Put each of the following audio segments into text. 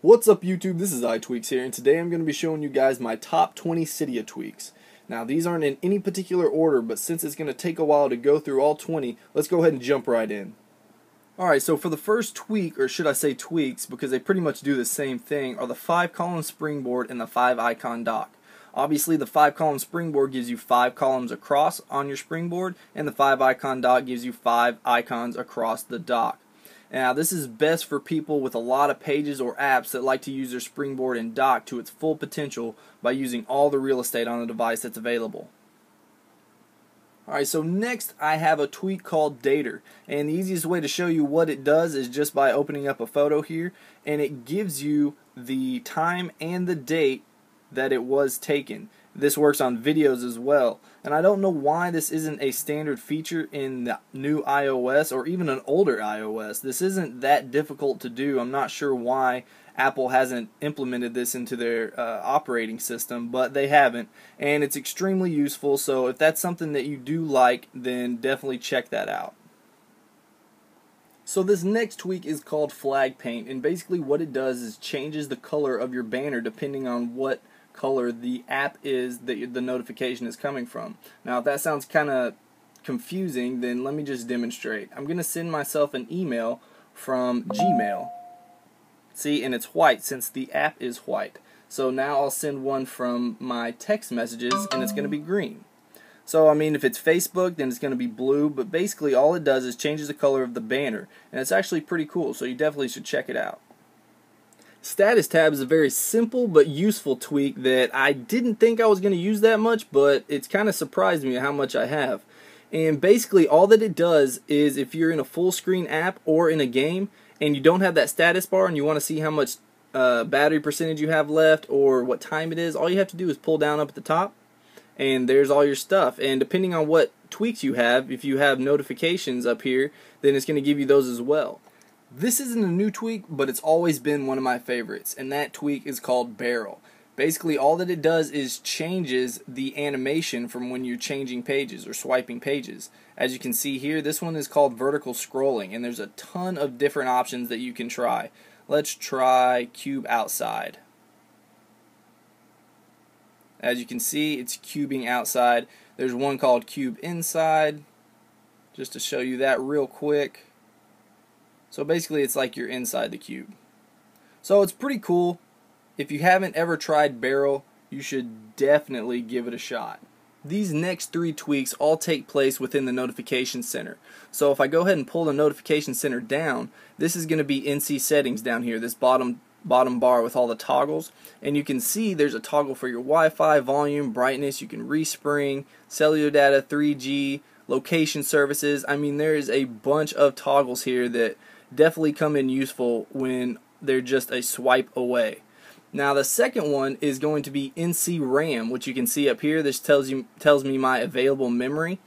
What's up YouTube, this is Tweeks here, and today I'm going to be showing you guys my top 20 Cydia tweaks. Now these aren't in any particular order, but since it's going to take a while to go through all 20, let's go ahead and jump right in. Alright, so for the first tweak, or should I say tweaks, because they pretty much do the same thing, are the 5-column springboard and the 5-icon dock. Obviously the 5-column springboard gives you 5 columns across on your springboard, and the 5-icon dock gives you 5 icons across the dock. Now this is best for people with a lot of pages or apps that like to use their springboard and dock to its full potential by using all the real estate on the device that's available. Alright, so next I have a tweak called Dater, and the easiest way to show you what it does is just by opening up a photo here, and it gives you the time and the date that it was taken. This works on videos as well, and I don't know why this isn't a standard feature in the new iOS or even an older iOS. This isn't that difficult to do. I'm not sure why Apple hasn't implemented this into their operating system, but they haven't, and it's extremely useful. So if that's something that you do like, then definitely check that out. So this next tweak is called Flag Paint, and basically what it does is changes the color of your banner depending on what color the app is that the notification is coming from. Now if that sounds kind of confusing, then let me just demonstrate. I'm going to send myself an email from Gmail. See, and it's white since the app is white. So now I'll send one from my text messages and it's going to be green. So I mean, if it's Facebook, then it's going to be blue, but basically all it does is changes the color of the banner, and it's actually pretty cool, so you definitely should check it out. Status tab is a very simple but useful tweak that I didn't think I was going to use that much, but it's kind of surprised me how much I have. And basically all that it does is if you're in a full screen app or in a game and you don't have that status bar and you want to see how much battery percentage you have left or what time it is, all you have to do is pull down up at the top and there's all your stuff. And depending on what tweaks you have, if you have notifications up here, then it's going to give you those as well. This isn't a new tweak, but it's always been one of my favorites, and that tweak is called Barrel. Basically all that it does is changes the animation from when you're changing pages or swiping pages. As you can see here, this one is called vertical scrolling, and there's a ton of different options that you can try. Let's try Cube Outside. As you can see, it's cubing outside. There's one called Cube Inside, just to show you that real quick. So basically it's like you're inside the cube. So it's pretty cool. If you haven't ever tried Barrel, you should definitely give it a shot. These next 3 tweaks all take place within the notification center. So if I go ahead and pull the notification center down, this is going to be NC settings down here, this bottom bar with all the toggles, and you can see there's a toggle for your Wi-Fi, volume, brightness, you can respring, cellular data, 3G, location services. I mean, there is a bunch of toggles here that definitely come in useful when they're just a swipe away. Now the second one is going to be NC RAM, which you can see up here. This tells me my available memory,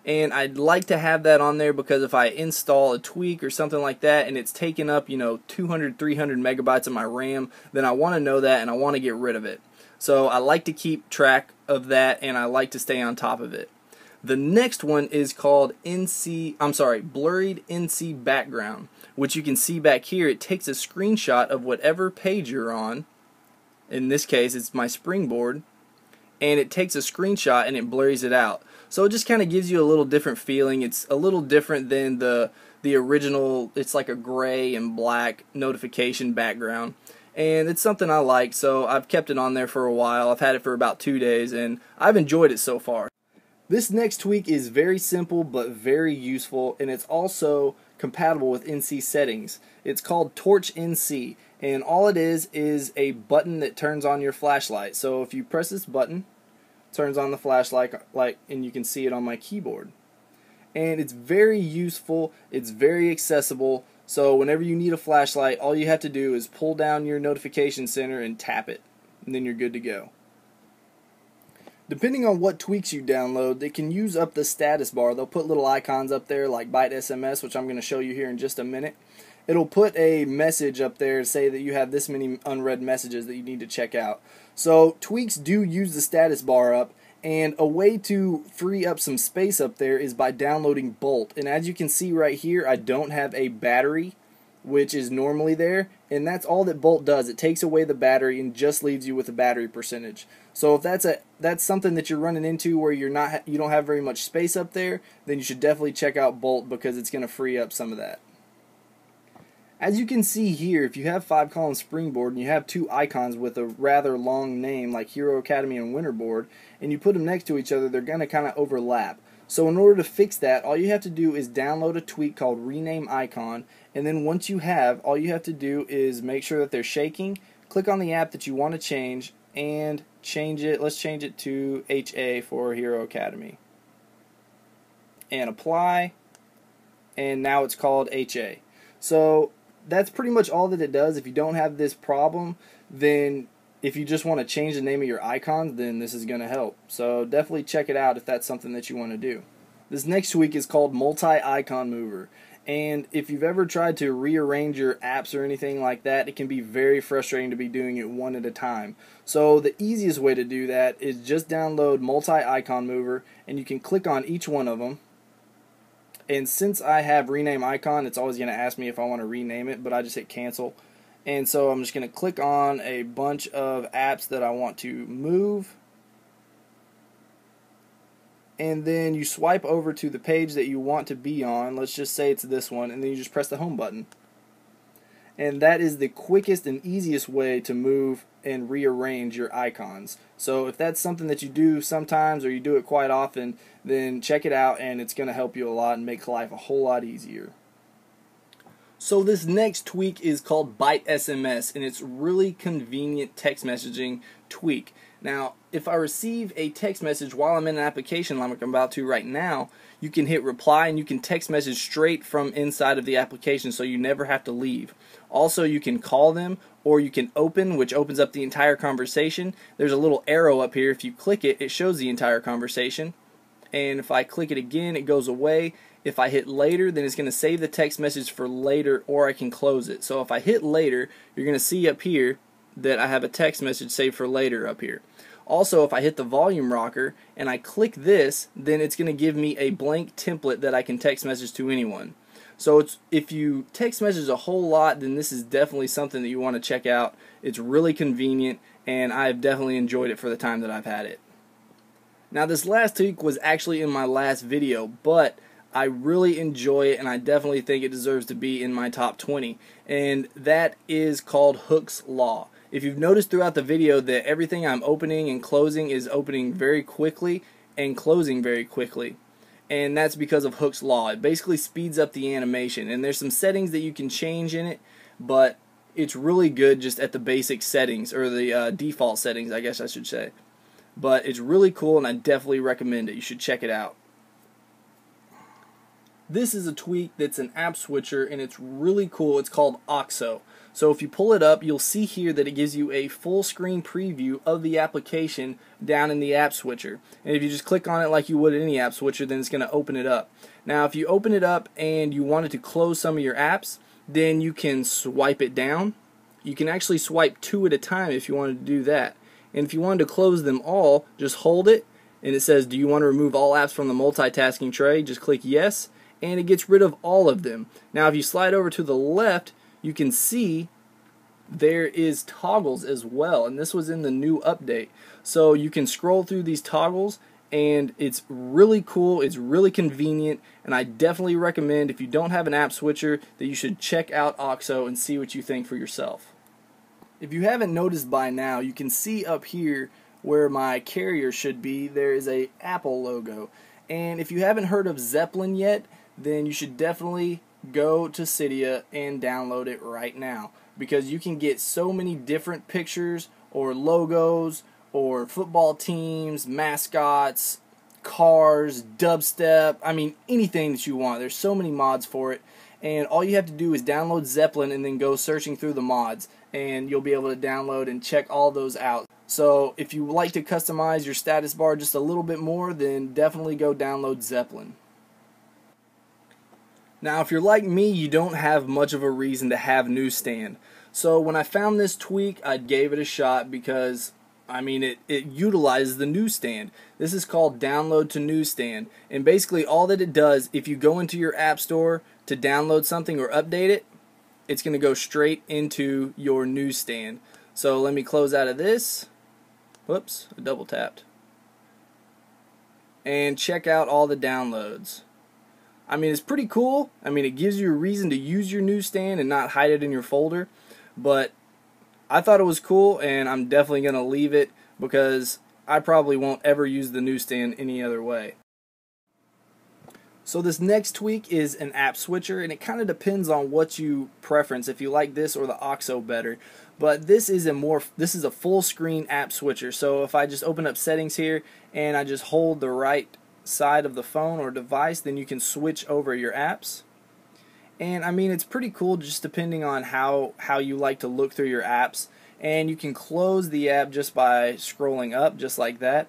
and I'd like to have that on there because if I install a tweak or something like that and it's taking up 200, 300 megabytes of my RAM, then I want to know that and I want to get rid of it. So I like to keep track of that and I like to stay on top of it. The next one is called blurred NC background, which you can see back here. It takes a screenshot of whatever page you're on. In this case, it's my springboard, and it takes a screenshot and it blurs it out. So it just kind of gives you a little different feeling. It's a little different than the original. It's like a gray and black notification background, and it's something I like, so I've kept it on there for a while. I've had it for about 2 days, and I've enjoyed it so far. This next tweak is very simple but very useful, and it's also compatible with NC settings. It's called Torch NC, and all it is a button that turns on your flashlight. So if you press this button, it turns on the flashlight, and you can see it on my keyboard. And it's very useful, it's very accessible, so whenever you need a flashlight, all you have to do is pull down your notification center and tap it, and then you're good to go. Depending on what tweaks you download, they can use up the status bar. They'll put little icons up there like Byte SMS, which I'm going to show you here in just a minute. It'll put a message up there to say that you have this many unread messages that you need to check out. So tweaks do use the status bar up, and a way to free up some space up there is by downloading Bolt. And as you can see right here, I don't have a battery which is normally there, and that's all that Bolt does. It takes away the battery and just leaves you with a battery percentage. So if that's something that you're running into where you don't have very much space up there, then you should definitely check out Bolt, because it's going to free up some of that. As you can see here, if you have 5-column springboard and you have two icons with a rather long name like Hero Academy and Winterboard, and you put them next to each other, they're going to kind of overlap. So in order to fix that, all you have to do is download a tweak called Rename Icon, and then once you have, all you have to do is make sure that they're shaking, click on the app that you want to change, and change it. Let's change it to HA for Hero Academy. And apply, and now it's called HA. So that's pretty much all that it does. If you don't have this problem, then if you just want to change the name of your icons, then this is going to help. So definitely check it out if that's something that you want to do. This next tweak is called Multi-Icon Mover. And if you've ever tried to rearrange your apps or anything like that, it can be very frustrating to be doing it one at a time. So the easiest way to do that is just download Multi-Icon Mover, and you can click on each one of them. And since I have Rename Icon, it's always going to ask me if I want to rename it, but I just hit cancel. And so I'm just going to click on a bunch of apps that I want to move. And then you swipe over to the page that you want to be on. Let's just say it's this one, and then you just press the home button. And that is the quickest and easiest way to move and rearrange your icons. So if that's something that you do sometimes, or you do it quite often, then check it out, and it's going to help you a lot and make life a whole lot easier. So this next tweak is called Byte SMS, and it's really convenient text messaging tweak. Now, if I receive a text message while I'm in an application like I'm about to right now, you can hit reply and you can text message straight from inside of the application, so you never have to leave. Also, you can call them, or you can open, which opens up the entire conversation. There's a little arrow up here. If you click it, it shows the entire conversation. And if I click it again, it goes away. If I hit later, then it's going to save the text message for later, or I can close it. So if I hit later, you're going to see up here that I have a text message saved for later up here. Also, if I hit the volume rocker and I click this, then it's going to give me a blank template that I can text message to anyone. So if you text message a whole lot, then this is definitely something that you want to check out. It's really convenient, and I've definitely enjoyed it for the time that I've had it. Now, this last tweak was actually in my last video, but I really enjoy it, and I definitely think it deserves to be in my top 20, and that is called Hooke's Law. If you've noticed throughout the video that everything I'm opening and closing is opening very quickly and closing very quickly, and that's because of Hooke's Law. It basically speeds up the animation, and there's some settings that you can change in it, but it's really good just at the basic settings, or the default settings, I guess I should say. But it's really cool, and I definitely recommend it. You should check it out. This is a tweak that's an app switcher, and it's really cool. It's called OXO. So if you pull it up, you'll see here that it gives you a full screen preview of the application down in the app switcher. And if you just click on it like you would any app switcher, then it's going to open it up. Now if you open it up and you wanted to close some of your apps, then you can swipe it down. You can actually swipe 2 at a time if you wanted to do that. And if you wanted to close them all, just hold it, and it says, do you want to remove all apps from the multitasking tray? Just click yes, and it gets rid of all of them. Now if you slide over to the left, you can see there is toggles as well, and this was in the new update. So you can scroll through these toggles, and it's really cool, it's really convenient, and I definitely recommend, if you don't have an app switcher, that you should check out OXO and see what you think for yourself. If you haven't noticed by now, you can see up here where my carrier should be, there is a Apple logo. And if you haven't heard of Zeppelin yet, then you should definitely go to Cydia and download it right now, because you can get so many different pictures or logos or football teams, mascots, cars, dubstep, I mean anything that you want. There's so many mods for it, and all you have to do is download Zeppelin and then go searching through the mods, and you'll be able to download and check all those out. So if you like to customize your status bar just a little bit more, then definitely go download Zeppelin. Now if you're like me, you don't have much of a reason to have Newsstand. So when I found this tweak, I gave it a shot because, I mean, it utilizes the Newsstand. This is called Download to Newsstand. And basically all that it does, if you go into your app store to download something or update it, it's going to go straight into your newsstand. So let me close out of this. Whoops, I double tapped. And check out all the downloads. I mean, it's pretty cool. I mean, it gives you a reason to use your newsstand and not hide it in your folder. But I thought it was cool, and I'm definitely going to leave it because I probably won't ever use the newsstand any other way. So this next tweak is an app switcher, and it kind of depends on what you preference, if you like this or the OXO better. But this is a full screen app switcher. So if I just open up settings here and I just hold the right side of the phone or device, then you can switch over your apps. And I mean, it's pretty cool just depending on how you like to look through your apps. And you can close the app just by scrolling up, just like that.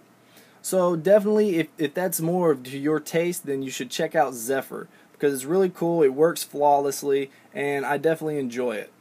So definitely, if that's more to your taste, then you should check out Zephyr, because it's really cool, it works flawlessly, and I definitely enjoy it.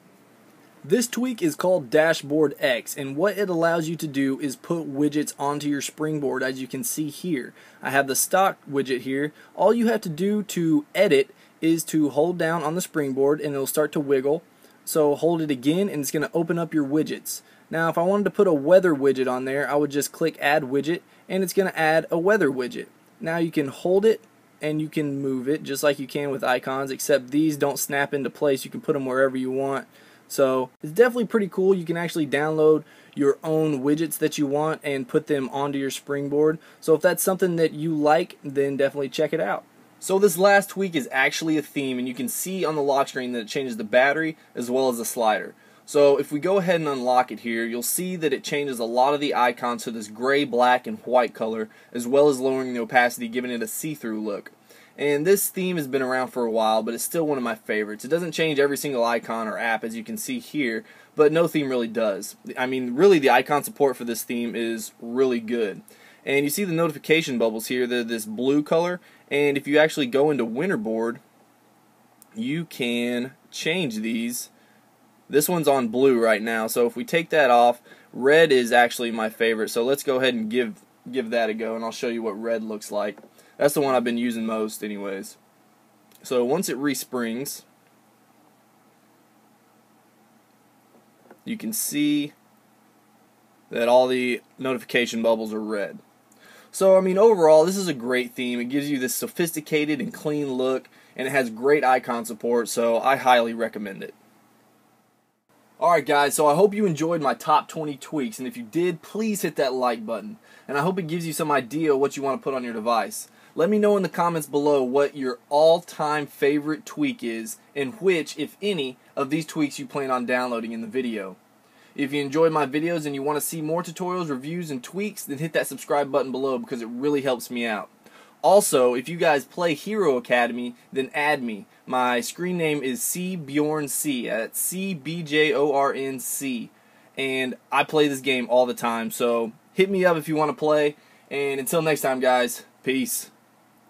This tweak is called Dashboard X, and what it allows you to do is put widgets onto your springboard, as you can see here. I have the stock widget here. All you have to do to edit is to hold down on the springboard and it'll start to wiggle. So hold it again and it's going to open up your widgets. Now if I wanted to put a weather widget on there, I would just click add widget and it's going to add a weather widget. Now you can hold it and you can move it just like you can with icons, except these don't snap into place. You can put them wherever you want. So it's definitely pretty cool. You can actually download your own widgets that you want and put them onto your springboard. So if that's something that you like, then definitely check it out. So this last tweak is actually a theme, and you can see on the lock screen that it changes the battery as well as the slider. So if we go ahead and unlock it here, you'll see that it changes a lot of the icons to this gray, black, and white color, as well as lowering the opacity, giving it a see-through look. And this theme has been around for a while, but it's still one of my favorites. It doesn't change every single icon or app, as you can see here, but no theme really does. I mean, really, the icon support for this theme is really good. And you see the notification bubbles here, they're this blue color, and if you actually go into Winterboard, you can change these. This one's on blue right now, so if we take that off, red is actually my favorite. So let's go ahead and give that a go, and I'll show you what red looks like. That's the one I've been using most anyways. So once it resprings, you can see that all the notification bubbles are red. So I mean, overall, this is a great theme. It gives you this sophisticated and clean look, and it has great icon support, so I highly recommend it. Alright guys, so I hope you enjoyed my top 20 tweaks, and if you did, please hit that like button. And I hope it gives you some idea of what you want to put on your device. Let me know in the comments below what your all-time favorite tweak is, and which, if any, of these tweaks you plan on downloading in the video. If you enjoyed my videos and you want to see more tutorials, reviews, and tweaks, then hit that subscribe button below because it really helps me out. Also, if you guys play Hero Academy, then add me. My screen name is CBjornC. That's CBJORNC. And I play this game all the time, so hit me up if you want to play. And until next time, guys, peace.